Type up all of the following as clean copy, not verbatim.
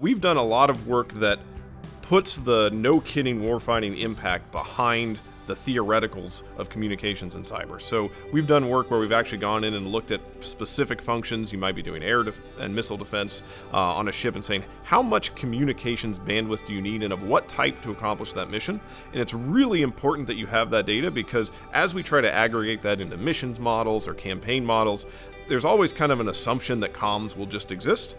We've done a lot of work that puts the no-kidding warfighting impact behind the theoreticals of communications in cyber. So we've done work where we've actually gone in and looked at specific functions. You might be doing air and missile defense on a ship and saying, how much communications bandwidth do you need and of what type to accomplish that mission? And it's really important that you have that data, because as we try to aggregate that into missions models or campaign models, there's always kind of an assumption that comms will just exist.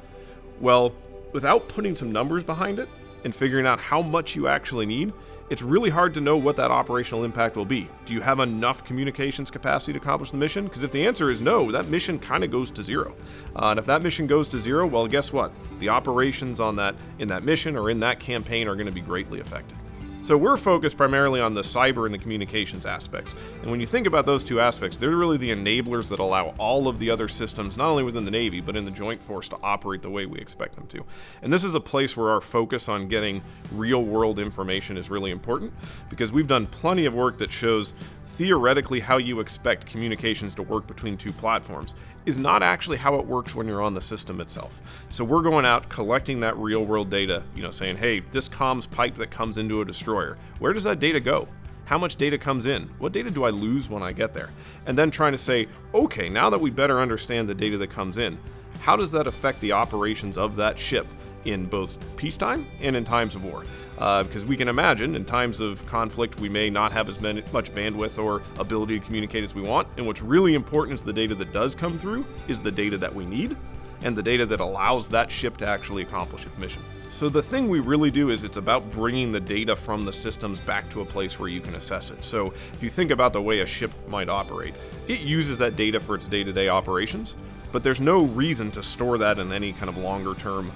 Well, without putting some numbers behind it and figuring out how much you actually need, it's really hard to know what that operational impact will be. Do you have enough communications capacity to accomplish the mission? Because if the answer is no, that mission kind of goes to zero. And if that mission goes to zero, well, guess what? The operations in that mission or in that campaign are going to be greatly affected. So we're focused primarily on the cyber and the communications aspects. And when you think about those two aspects, they're really the enablers that allow all of the other systems, not only within the Navy, but in the Joint Force, to operate the way we expect them to. And this is a place where our focus on getting real-world information is really important, because we've done plenty of work that shows theoretically how you expect communications to work between two platforms is not actually how it works when you're on the system itself. So we're going out collecting that real world data, saying, hey, this comms pipe that comes into a destroyer, where does that data go? How much data comes in? What data do I lose when I get there? And then trying to say, okay, now that we better understand the data that comes in, how does that affect the operations of that ship in both peacetime and in times of war? Because we can imagine in times of conflict, we may not have as much bandwidth or ability to communicate as we want. And what's really important is the data that does come through is the data that we need and the data that allows that ship to actually accomplish its mission. So the thing we really do is it's about bringing the data from the systems back to a place where you can assess it. So if you think about the way a ship might operate, it uses that data for its day-to-day operations, but there's no reason to store that in any kind of longer term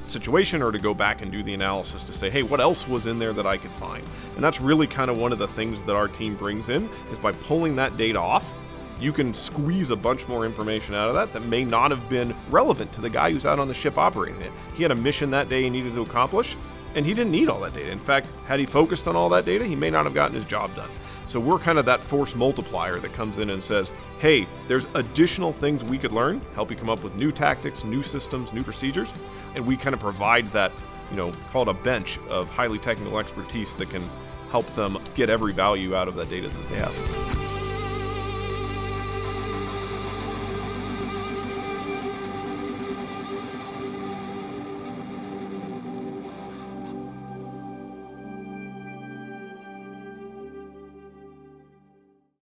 situation or to go back and do the analysis to say, hey, what else was in there that I could find? And that's really kind of one of the things that our team brings in, is by pulling that data off, you can squeeze a bunch more information out of that may not have been relevant to the guy who's out on the ship operating it. He had a mission that day he needed to accomplish, and he didn't need all that data. In fact, had he focused on all that data, he may not have gotten his job done. So we're kind of that force multiplier that comes in and says, hey, there's additional things we could learn, help you come up with new tactics, new systems, new procedures, and we kind of provide that, call it a bench of highly technical expertise that can help them get every value out of that data that they have.